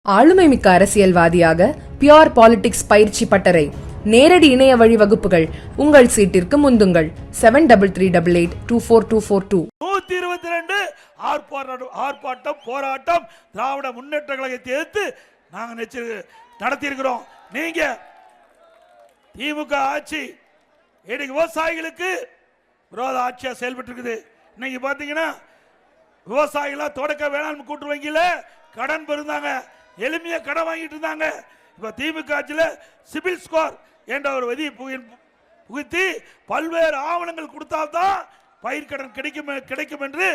ஆளுமை மிக்க அரசியல்வாதியாக பியோர் பாலிடிக்ஸ் பயிற்சி பட்டறை நேரடி இணைய வழி வகுப்புகள் உங்கள் சீட்டிற்கு முந்துங்கள் 7338824242 122 ஆர்ப்பாட்டம் போராட்டம் திராவிட முன்னேற்ற கழகத்தை எதிர்த்து நாங்க நடத்தி இருக்கிறோம். நீங்க திமுக ஆட்சி இன்னைக்கு விவசாயிகளுக்கு விரோத ஆட்சியா செயல்பட்டு இருக்குது. இன்னைக்கு பாத்தீங்கன்னா விவசாயிகளா தொடக்க வேளாண் கூட்டு வங்கியில கடன் பெறுந்தாங்க, எளிமையா கடன் வாங்கிட்டு இருந்தாங்க. இப்ப திமுக ஆட்சியில சிபில் ஸ்கோர் என்ற ஒரு விதியை புகுத்தி பல்வேறு ஆவணங்கள் கொடுத்தால்தான் பயிர்க்கடன் கிடைக்கும் என்று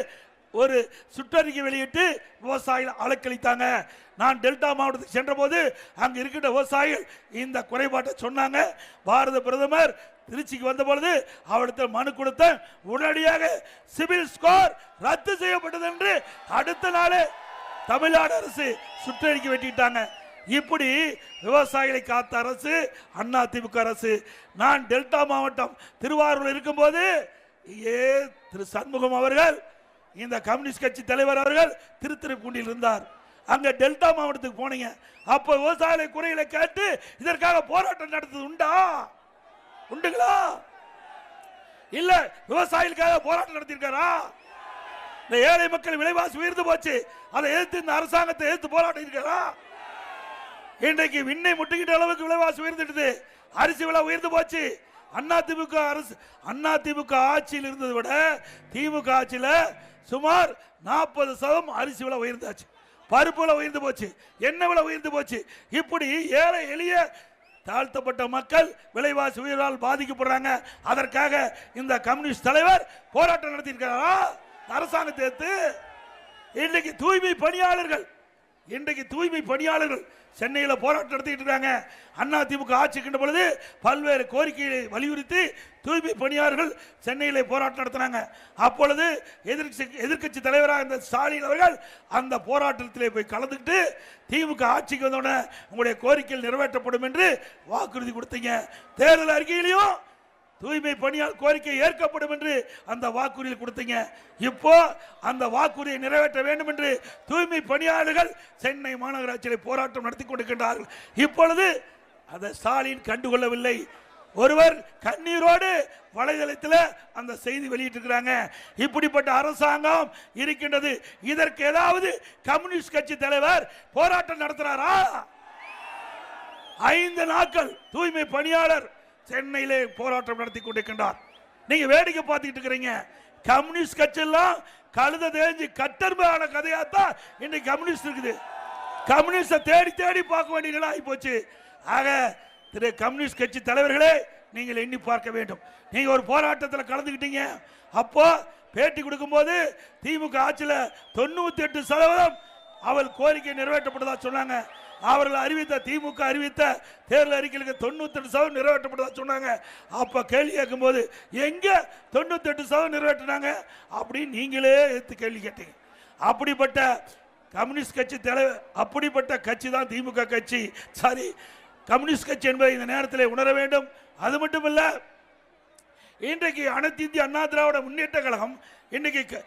ஒரு சுற்றறிக்கை வெளியிட்டு விவசாயிகள் அலக்களித்தாங்க. நான் டெல்டா மாவட்டத்துக்கு சென்ற போது அங்கு இருக்கின்ற விவசாயிகள் இந்த குறைபாட்டை சொன்னாங்க. பாரத பிரதமர் திருச்சிக்கு வந்த பொழுது அவரிடத்தில் மனு கொடுத்த உடனடியாக சிபில் ஸ்கோர் ரத்து செய்யப்பட்டது என்று அடுத்த நாள் தமிழ்நாடு அரசு சுற்றறிக்கை வெட்டிட்டாங்க. இப்படி விவசாயிகளை காத்த அரசு அண்ணா திமுக அரசு. நான் டெல்டா மாவட்டம் திருவாரூர் இருக்கும் போது திரு சண்முகம் அவர்கள் இந்த கம்யூனிஸ்ட் கட்சி தலைவர் அவர்கள் திருத்துறைப்பூண்டியில் இருந்தார். அங்க டெல்டா மாவட்டத்துக்கு போனீங்க. அப்ப விவசாயிகளை குறைகளை கேட்டு இதற்காக போராட்டம் நடத்தது உண்டுங்களா? இல்ல விவசாயிகளுக்காக போராட்டம் நடத்திருக்காரா? இந்த ஏழை மக்கள் விலைவாசி உயர்ந்து போச்சு, அதை எதிர்த்து இந்த அரசாங்கத்தை எதிர்த்து போராட்டம் இருக்காரா? இன்றைக்கு விண்ணை முட்டுக்கிட்ட அளவுக்கு விலைவாசி உயர்ந்துட்டு அரிசி விலை உயர்ந்து போச்சு. அண்ணா திமுக அரசு அண்ணா திமுக ஆட்சியில் இருந்ததை விட திமுக ஆட்சியில் சுமார் 40% அரிசி விலை உயர்ந்தாச்சு, பருப்பு விலை உயர்ந்து போச்சு, எண்ணெய் விலை உயர்ந்து போச்சு. இப்படி ஏழை எளிய தாழ்த்தப்பட்ட மக்கள் விலைவாசி உயர்வால் பாதிக்கப்படுறாங்க. அதற்காக இந்த கம்யூனிஸ்ட் தலைவர் போராட்டம் நடத்தியிருக்கிறாரா அரசாங்கத்தை எடுத்து? இன்றைக்கு தூய்மை பணியாளர்கள் சென்னையில் போராட்டம் நடத்திட்டு இருக்காங்க. அண்ணா திமுக ஆட்சிக்கின்ற பொழுது பல்வேறு கோரிக்கைகளை வலியுறுத்தி தூய்மை பணியாளர்கள் சென்னையில் போராட்டம் நடத்தினாங்க. அப்பொழுது எதிர்கட்சி தலைவராக இருந்த ஸ்டாலின் அவர்கள் அந்த போராட்டத்திலே போய் கலந்துக்கிட்டு திமுக ஆட்சிக்கு வந்தோடனே உங்களுடைய கோரிக்கைகள் நிறைவேற்றப்படும் என்று வாக்குறுதி கொடுத்தீங்க. தேர்தல் அறிக்கையிலையும் தூய்மை பணியாளர் கோரிக்கை ஏற்கப்படும் என்று அந்த வாக்குறுதியில் கொடுத்தீங்க. இப்போ அந்த வாக்குறுதியை நிறைவேற்ற வேண்டும் என்று தூய்மை பணியாளர்கள் சென்னை மாநகராட்சியில் போராட்டம் நடத்தி கொண்டிருக்கின்றார்கள். இப்பொழுது அதை ஸ்டாலின் கண்டுகொள்ளவில்லை. ஒருவர் கண்ணீரோடு வலைதளத்தில் அந்த செய்தி வெளியிட்டிருக்கிறாங்க. இப்படிப்பட்ட அரசாங்கம் இருக்கின்றது. இதற்கு ஏதாவது கம்யூனிஸ்ட் கட்சி தலைவர் போராட்டம் நடத்துறாரா? 5 நாட்கள் தூய்மை பணியாளர் சென்னையிலே போராட்டம் நடத்தி கொண்டிருக்கின்றார். நீங்க வேடிக்கை பார்த்துக்கிட்டு இருக்கிறீங்க. கம்யூனிஸ்ட் கட்சி எல்லாம் கழுத தேஞ்சு கட்டர்பான கதையாத்தான் இன்னைக்கு கம்யூனிஸ்ட் இருக்குது. கம்யூனிஸ்ட தேடி தேடி பார்க்க வேண்டியதா ஆகி போச்சு. ஆக திரு கம்யூனிஸ்ட் கட்சி தலைவர்களே, நீங்கள் எண்ணி பார்க்க வேண்டும். நீங்க ஒரு போராட்டத்தில் கலந்துக்கிட்டீங்க. அப்போ பேட்டி கொடுக்கும் போது திமுக ஆட்சியில் 98% அவள் கோரிக்கை நிறைவேற்றப்பட்டதா சொன்னாங்க. அவர்கள் திமுக அறிவித்த தேர்தல் அறிக்கைகளுக்கு 98% நிறைவேற்றப்பட்டதா சொன்னாங்க. அப்ப கேள்வி கேட்கும் போது எங்க 98% நிறைவேற்றினாங்க அப்படின்னு நீங்களே எடுத்து கேள்வி கேட்டீங்க. அப்படிப்பட்ட கம்யூனிஸ்ட் கட்சி தலைவர், அப்படிப்பட்ட கட்சி தான் திமுக கட்சி. சரி, கம்யூனிஸ்ட் கட்சி என்பதை இந்த நேரத்தில் உணர வேண்டும். அது மட்டுமல்ல, இன்றைக்கு அனைத்து இந்திய அண்ணா திராவிட முன்னேற்ற கழகம் இன்றைக்கு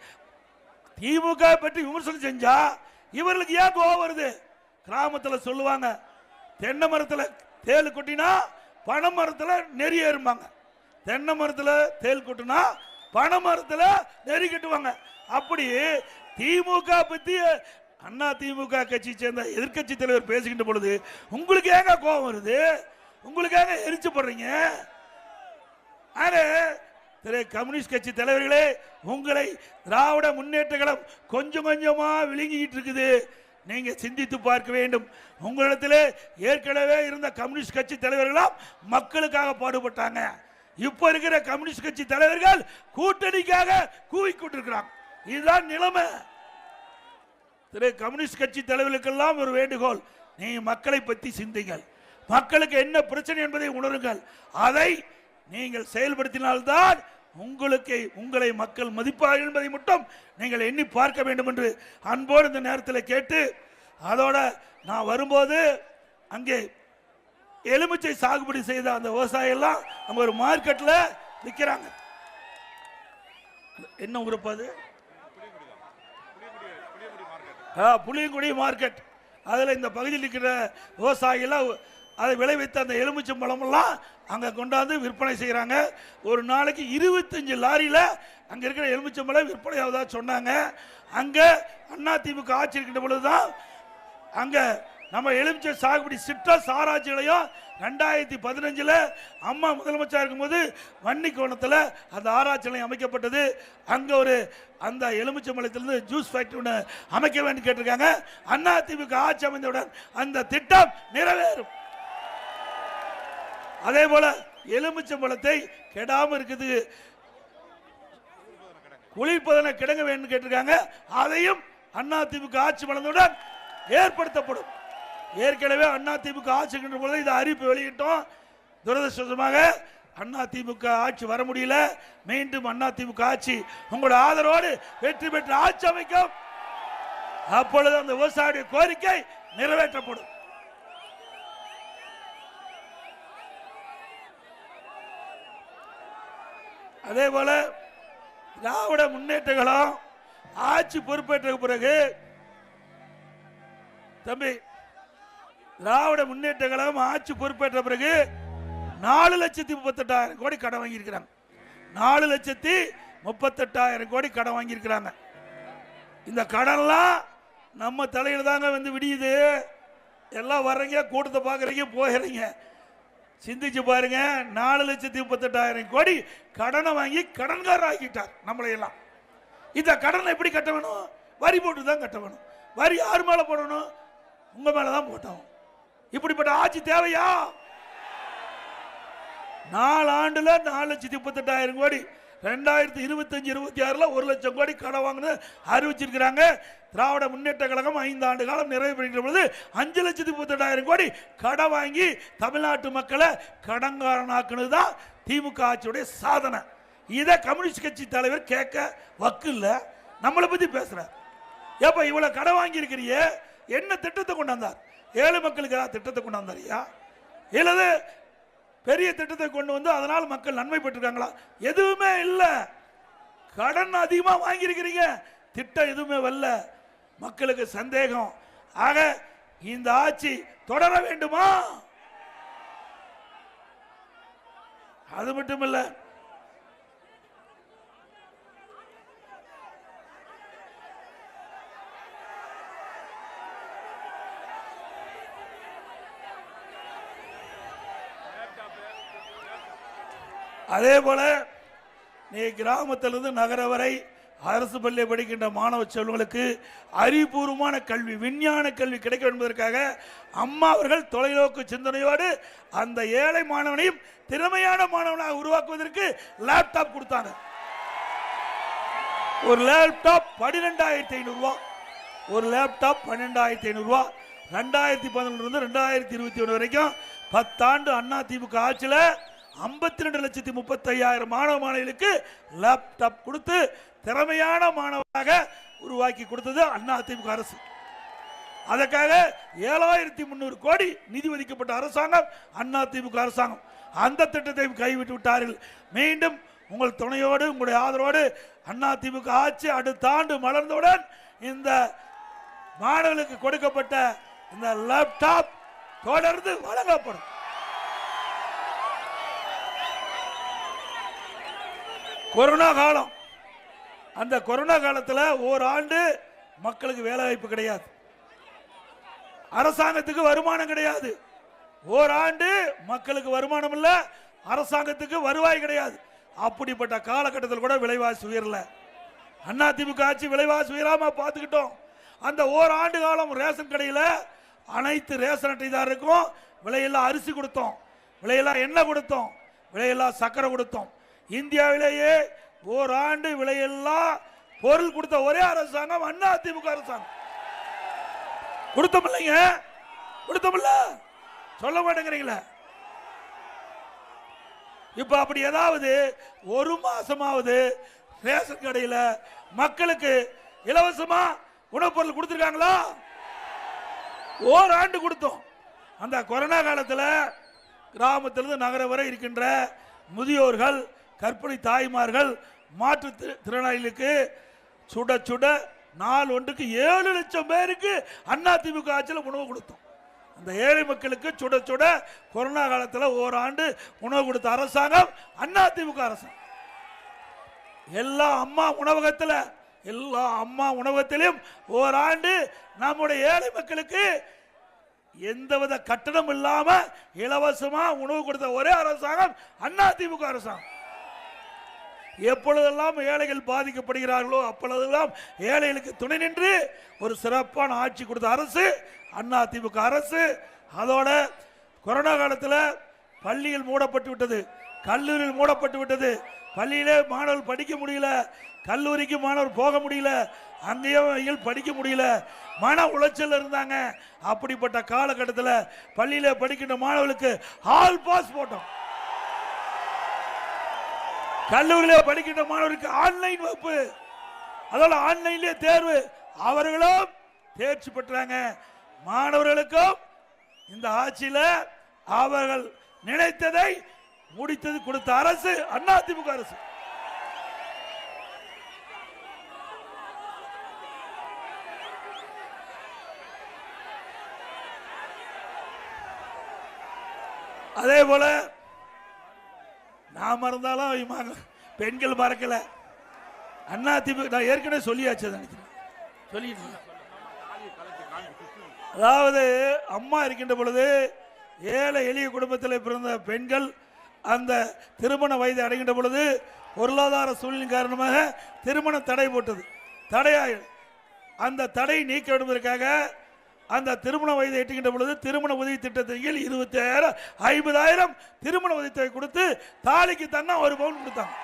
திமுக பற்றி விமர்சனம் செஞ்சா இவர்களுக்கு ஏன் கோபம் வருது? கிராமத்தில் சொல்லுவாங்க, தென்னை மரத்தில் தேல் கொட்டினா பனை மரத்தில் நெறி ஏறுமாங்க, தென்னை மரத்தில் தேல் கொட்டினா பனை மரத்தில் நெறி கட்டுவாங்க. அப்படி திமுக பத்தி அண்ணா திமுக கட்சி சேர்ந்த எதிர்கட்சி தலைவர் பேசுகின்ற பொழுது உங்களுக்கு ஏங்க கோபம் வருது? உங்களுக்கு ஏங்க எரிச்சு போடுறீங்க? திரு கம்யூனிஸ்ட் கட்சி தலைவர்களே, உங்களை திராவிட முன்னேற்ற கழகம் கொஞ்சம் கொஞ்சமா விழுங்கிட்டு இருக்குது. நீங்க சிந்தித்து பார்க்க வேண்டும். உங்களிடத்திலே ஏற்கனவே இருந்த கம்யூனிஸ்ட் கட்சி தலைவர்களாம் மக்களுக்காக பாடுபட்டாங்க. இப்ப இருக்கிற கம்யூனிஸ்ட் கட்சி தலைவர்கள் கூட்டணிக்காக கூவிக்கொண்டிருக்கிறாங்க. இதுதான் நிலைமை. திரு கம்யூனிஸ்ட் கட்சி தலைவர்களுக்கெல்லாம் ஒரு வேண்டுகோள், நீ மக்களை பற்றி சிந்திங்கள். மக்களுக்கு என்ன பிரச்சனை என்பதை உணருங்கள். அதை நீங்கள் செயல்படுத்தினால்தான் உங்களை மக்கள் மதிப்பார்கள் என்பதை மட்டும் நீங்கள் எண்ணி பார்க்க வேண்டும் என்று அன்போடு இந்த நேரத்தில் கேட்டு, அதோட நான் வரும்போது அங்கே எலுமிச்சை சாகுபடி செய்த அந்த விவசாயிகள் அங்க ஒரு மார்க்கெட்ல விற்கிறாங்க. என்ன உறுப்பு அது? புளியங்குடி மார்க்கெட். அதில் இந்த பகுதியில் இருக்கிற விவசாயிகள் அதை விளைவித்த அந்த எலுமிச்சம்பழமெல்லாம் அங்கே கொண்டாந்து விற்பனை செய்கிறாங்க. ஒரு நாளைக்கு 25 லாரியில் அங்கே இருக்கிற எலுமிச்சம்பழம் விற்பனை ஆகுதா சொன்னாங்க. அங்கே அதிமுக ஆட்சி இருக்கின்ற பொழுது தான் அங்கே நம்ம எலுமிச்சை சாகுபடி சிட்ரஸ் ஆராய்ச்சிகளையும் 2015 அம்மா முதலமைச்சர் இருக்கும்போது வன்னிக்கோணத்தில் அந்த ஆராய்ச்சி நிலையம் அமைக்கப்பட்டது. அங்கே ஒரு அந்த எலுமிச்சம்பழத்திலிருந்து ஜூஸ் ஃபேக்டரி ஒன்று அமைக்க வேண்டும் கேட்டிருக்காங்க. அதிமுக ஆட்சி அமைந்தவுடன் அந்த திட்டம் நிறைவேறும். அதே போல எலுமிச்சம்பழத்தை கெடாம இருக்குது குளிர்பதன கிடங்க வேண்டும் கேட்டிருக்காங்க. அதையும் அதிமுக ஆட்சி வளர்ந்தவுடன் ஏற்படுத்தப்படும். ஏற்கனவே அதிமுக ஆட்சி பொழுது இந்த அறிவிப்பு வெளியிட்டோம். துரதிருஷ்டவசமாக அதிமுக ஆட்சி வர முடியல. மீண்டும் அதிமுக ஆட்சி உங்களுடைய ஆதரவோடு வெற்றி பெற்று ஆட்சி அமைக்கும். அப்பொழுது அந்த விவசாயிய கோரிக்கை நிறைவேற்றப்படும். அதே போல திராவிட முன்னேற்ற கழகம் ஆட்சி பொறுப்பேற்ற பிறகு தம்பி திராவிட முன்னேற்ற கழகம் ஆட்சி பொறுப்பேற்ற பிறகு 4,38,000 கோடி கடன் வாங்கியிருக்கிறாங்க. 4,38,000 கோடி கடன் வாங்கியிருக்கிறாங்க. இந்த கடன்லாம் நம்ம தலையில தாங்க வந்து விடியுது. எல்லாம் வர்றீங்க, கூட்டத்தை பார்க்குறீங்க, போகிறீங்க. சிந்திச்சு பாருங்க. 4,38,000 கோடி கடனை வாங்கி கடன்காரர் ஆக்கிட்டார் நம்மளையெல்லாம். இந்த கடனை எப்படி கட்ட வேணும்? வரி போட்டு தான் கட்ட வேணும். வரி யார் மேல போடணும்? உங்க மேலதான் போட்டோம். இப்படிப்பட்ட ஆட்சி தேவையா? 4 ஆண்டுல 4,38,000 கோடி, 2025-26 1 லட்சம் கோடி கடன் வாங்கினு அறிவிச்சிருக்கிறாங்க. திராவிட முன்னேற்ற கழகம் 5 ஆண்டு காலம் நிறைவு பெறுகின்ற பொழுது 5,38,000 கோடி கடன் வாங்கி தமிழ்நாட்டு மக்களை கடன்காரனாக்குனதுதான் திமுக ஆட்சியுடைய சாதனை. இதை கம்யூனிஸ்ட் கட்சி தலைவர் கேட்க வக்கு இல்ல. நம்மளை பத்தி பேசுற ஏப்ப இவ்வளவு கடன் வாங்கி இருக்கிறீங்க, என்ன திட்டத்தை கொண்டாந்தார்? ஏழை மக்களுக்கு திட்டத்தை கொண்டாந்தாரியா? இல்லது பெரிய திட்டத்தை கொண்டு வந்து அதனால் மக்கள் நன்மை பெற்றிருக்காங்களா? எதுவுமே இல்ல. கடன் அதிகமா வாங்கி இருக்கிறீங்க, திட்டம் எதுவுமே வரல. மக்களுக்கு சந்தேகம். ஆக இந்த ஆட்சி தொடர வேண்டுமா? அது மட்டுமல்ல, அதே போல நீ கிராமத்திலிருந்து நகர வரை அரசு பள்ளி படிக்கின்ற மாணவ செல்வங்களுக்கு அறிவுபூர்வமான கல்வி, விஞ்ஞான கல்வி கிடைக்கும் என்பதற்காக அம்மா அவர்கள் தொலைநோக்கு சிந்தனையோடு அந்த ஏழை மாணவனையும் திறமையான மாணவனாக உருவாக்குவதற்கு லேப்டாப் கொடுத்தாங்க. ஒரு லேப்டாப் 12,500 ரூபாய். ஒரு லேப்டாப் 12,500 ரூபாய். 2011 2021 வரைக்கும் 10 ஆண்டு அதிமுக ஆட்சியில் 52,35,000 மாணவ மாணவிகளுக்கு லேப்டாப் கொடுத்து திறமையான மாணவராக உருவாக்கி கொடுத்தது அதிமுக அரசு. அதற்காக 7,300 கோடி நிதி ஒதுக்கப்பட்ட அரசாங்கம் அதிமுக அரசாங்கம். அந்த திட்டத்தை கைவிட்டு விட்டார்கள். மீண்டும் உங்கள் துணையோடு உங்களுடைய ஆதரவோடு அதிமுக ஆட்சி அடுத்த ஆண்டு மலர்ந்தவுடன் இந்த மாணவர்களுக்கு கொடுக்கப்பட்ட இந்த லேப்டாப் தொடர்ந்து வழங்கப்படும். கொரோனா காலம், அந்த கொரோனா காலத்தில் ஓராண்டு மக்களுக்கு வேலை வாய்ப்பு கிடையாது, அரசாங்கத்துக்கு வருமானம் கிடையாது. ஓராண்டு மக்களுக்கு வருமானம் இல்ல, அரசாங்கத்துக்கு வருவாய் கிடையாது. அப்படிப்பட்ட காலகட்டத்தில் கூட விலைவாசி உயரல. அதிமுக ஆட்சி விலைவாசி உயராம பார்த்துக்கிட்டோம். அந்த ஓராண்டு காலம் ரேஷன் கடையில் அனைத்து ரேஷன் அட்டைதாரருக்கும் விலையில்லா அரிசி கொடுத்தோம், விலையில்லா எண்ணெய் கொடுத்தோம், விலையில்லா சக்கரை கொடுத்தோம். இந்தியாவிலேயே ஓராண்டு விலையில்லா பொருள் கொடுத்த ஒரே அரசாங்கம் அதிமுக அரசாங்கம். கொடுத்தோம் இல்லைங்க? கொடுத்தோம்ல? சொல்ல மாட்டேங்கிறீங்களா? இப்ப அப்படி ஏதாவது ஒரு மாசமாவது ரேஷன் கடையில் மக்களுக்கு இலவசமா உணவுப் பொருள் கொடுத்திருக்காங்களா? ஓராண்டு கொடுத்தோம். அந்த கொரோனா காலத்தில் கிராமத்திலிருந்து நகர வரை இருக்கின்ற முதியோர்கள், கர்ப்பிணி தாய்மார்கள், மாற்றுத்திறனாளிகளுக்கு சுட சுட நாள் ஒன்றுக்கு 7 லட்சம் பேருக்கு அதிமுக ஆட்சியில் உணவு கொடுத்தோம். அந்த ஏழை மக்களுக்கு சுட சுட கொரோனா காலத்தில் ஓராண்டு உணவு கொடுத்த அரசாங்கம் அதிமுக அரசாங்கம். எல்லா அம்மா உணவகத்திலும் ஓராண்டு நம்முடைய ஏழை மக்களுக்கு எந்தவித கட்டணம் இல்லாம இலவசமா உணவு கொடுத்த ஒரே அரசாங்கம் அதிமுக அரசாங்கம். எப்பொழுதெல்லாம் ஏழைகள் பாதிக்கப்படுகிறார்களோ அப்பொழுதெல்லாம் ஏழைகளுக்கு துணை நின்று ஒரு சிறப்பான ஆட்சி கொடுத்த அரசு அதிமுக அரசு. அதோட கொரோனா காலத்தில் பள்ளிகள் மூடப்பட்டு விட்டது, கல்லூரிகள் மூடப்பட்டு விட்டது. பள்ளியிலே மாணவர்கள் படிக்க முடியல, கல்லூரிக்கு மாணவர் போக முடியல, அங்கேயும் படிக்க முடியல, மன உளைச்சல் இருந்தாங்க. அப்படிப்பட்ட காலகட்டத்தில் பள்ளியில படிக்கின்ற மாணவர்களுக்கு ஆல் பாஸ் போட்டோம். கல்லூரியில் படிக்கின்ற மாணவருக்கு ஆன்லைன் வகுப்பு, அதோட ஆன்லைன்லேயே தேர்வு, அவர்களும் தேர்ச்சி பெற்றாங்க. மாணவர்களுக்கும் இந்த ஆட்சியில் அவர்கள் நினைத்ததை முடித்தது கொடுத்த அரசு அதிமுக அரசு. அதே போல நான் மறந்தாலும் பெண்கள் மறக்கல. அதிமுக நான் ஏற்கனவே சொல்லியாச்சு நினைக்கிறேன், சொல்லிட்டு. அதாவது அம்மா இருக்கின்ற பொழுது ஏழை எளிய குடும்பத்தில் பிறந்த பெண்கள் அந்த திருமண வயதை அடைகின்ற பொழுது பொருளாதார சூழ்நிலை காரணமாக திருமணம் தடை போட்டது. அந்த தடை நீக்க வேண்டுவதற்காக அந்த திருமண வயதை எட்டுகின்ற பொழுது திருமண உதவி திட்டத்தின் கீழ் 20,000 50,000 திருமண உதவி தொகை கொடுத்து தாலிக்கு தன்னா 1 பவுன் கொடுத்தாங்க.